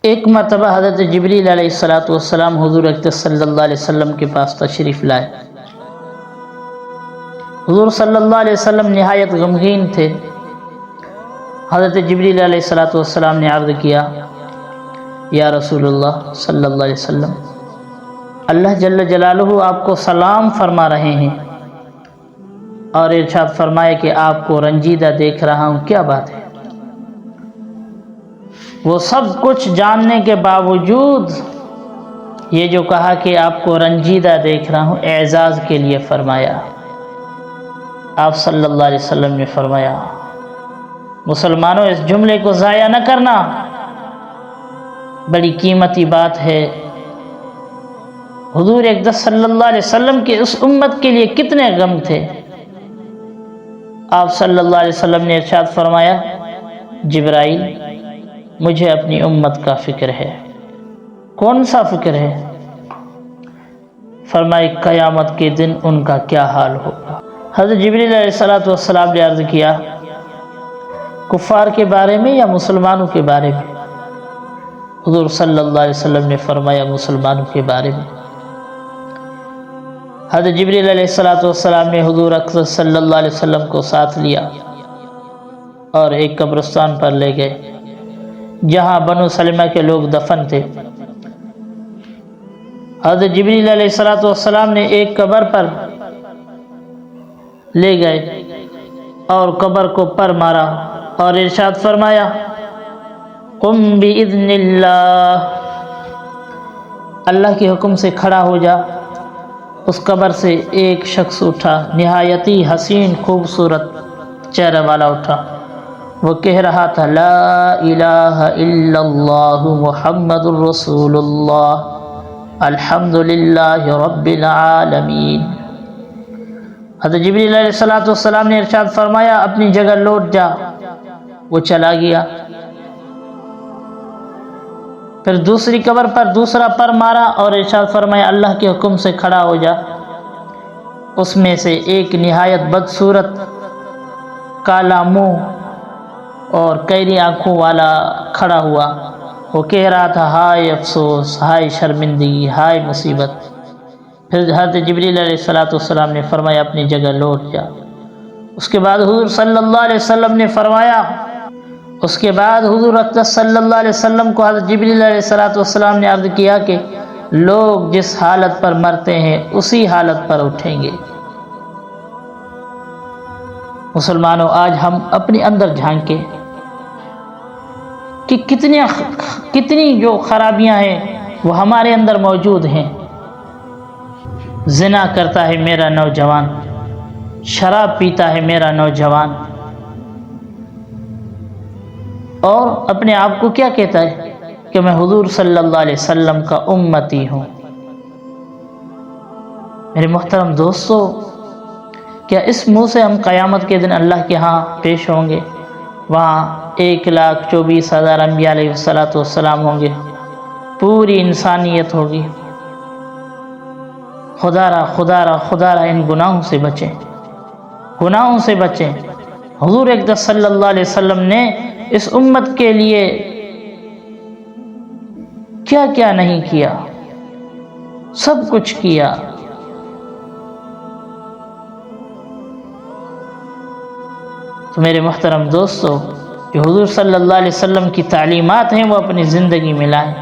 ایک مرتبہ حضرت جبریل علیہ السلام حضور اقدس صلی اللہ علیہ وسلم کے پاس تشریف لائے۔ حضور صلی اللہ علیہ وسلم نہایت غمگین تھے۔ حضرت جبریل علیہ السلام نے عرض کیا، یا رسول اللہ صلی اللہ علیہ وسلم، اللہ جل جلالہ آپ کو سلام فرما رہے ہیں اور ارشاد فرمائے کہ آپ کو رنجیدہ دیکھ رہا ہوں، کیا بات ہے؟ وہ سب کچھ جاننے کے باوجود یہ جو کہا کہ آپ کو رنجیدہ دیکھ رہا ہوں، اعزاز کے لیے فرمایا۔ آپ صلی اللہ علیہ وسلم نے فرمایا، مسلمانوں اس جملے کو ضائع نہ کرنا، بڑی قیمتی بات ہے۔ حضور اقدس صلی اللہ علیہ وسلم کے اس امت کے لیے کتنے غم تھے۔ آپ صلی اللہ علیہ وسلم نے ارشاد فرمایا، جبرائیل مجھے اپنی امت کا فکر ہے۔ کون سا فکر ہے؟ فرمائے قیامت کے دن ان کا کیا حال ہوگا۔ حضرت جبریل علیہ السلام نے عرض کیا، کفار کے بارے میں یا مسلمانوں کے بارے میں؟ حضور صلی اللہ علیہ وسلم نے فرمایا، مسلمانوں کے بارے میں۔ حضرت جبریل علیہ السلام نے حضور اکرم صلی اللہ علیہ وسلم کو ساتھ لیا اور ایک قبرستان پر لے گئے جہاں بنو سلمہ کے لوگ دفن تھے۔ حضرت جبریل علیہ السلام نے ایک قبر پر لے گئے اور قبر کو پر مارا اور ارشاد فرمایا، قم بإذن اللہ، اللہ کے حکم سے کھڑا ہو جا۔ اس قبر سے ایک شخص اٹھا، نہایت ہی حسین خوبصورت چہرہ والا اٹھا۔ وہ کہہ رہا تھا، لا الہ الا اللہ محمد الرسول اللہ الحمد للہ رب العالمین۔ حضرت جبریل علیہ السلام نے ارشاد فرمایا، اپنی جگہ لوٹ جا۔ وہ چلا گیا۔ پھر دوسری قبر پر دوسرا پر مارا اور ارشاد فرمایا، اللہ کے حکم سے کھڑا ہو جا۔ اس میں سے ایک نہایت بدصورت، کالا منہ اور قیری آنکھوں والا کھڑا ہوا۔ وہ کہہ رہا تھا، ہائے افسوس، ہائے شرمندگی، ہائے مصیبت۔ پھر حضرت جبریل علیہ السلام نے فرمایا، اپنی جگہ لوٹ جا۔ اس کے بعد حضور صلی اللہ علیہ وسلم نے فرمایا، اس کے بعد حضور اقدس صلی اللہ علیہ وسلم کو حضرت جبریل علیہ السلام نے عرض کیا کہ لوگ جس حالت پر مرتے ہیں اسی حالت پر اٹھیں گے۔ مسلمانوں، آج ہم اپنے اندر جھانکیں کہ کتنی جو خرابیاں ہیں وہ ہمارے اندر موجود ہیں۔ زنا کرتا ہے میرا نوجوان، شراب پیتا ہے میرا نوجوان، اور اپنے آپ کو کیا کہتا ہے کہ میں حضور صلی اللہ علیہ وسلم کا امتی ہوں۔ میرے محترم دوستو، کیا اس منہ سے ہم قیامت کے دن اللہ کے ہاں پیش ہوں گے؟ وہاں 1,24,000 انبیاء علیہ السلام ہوں گے، پوری انسانیت ہوگی۔ خدا را ان گناہوں سے بچیں، گناہوں سے بچیں۔ حضور اقدس صلی اللہ علیہ وسلم نے اس امت کے لیے کیا کیا نہیں کیا، سب کچھ کیا۔ تو میرے محترم دوستو، جو حضور صلی اللہ علیہ وسلم کی تعلیمات ہیں وہ اپنی زندگی میں لائیں۔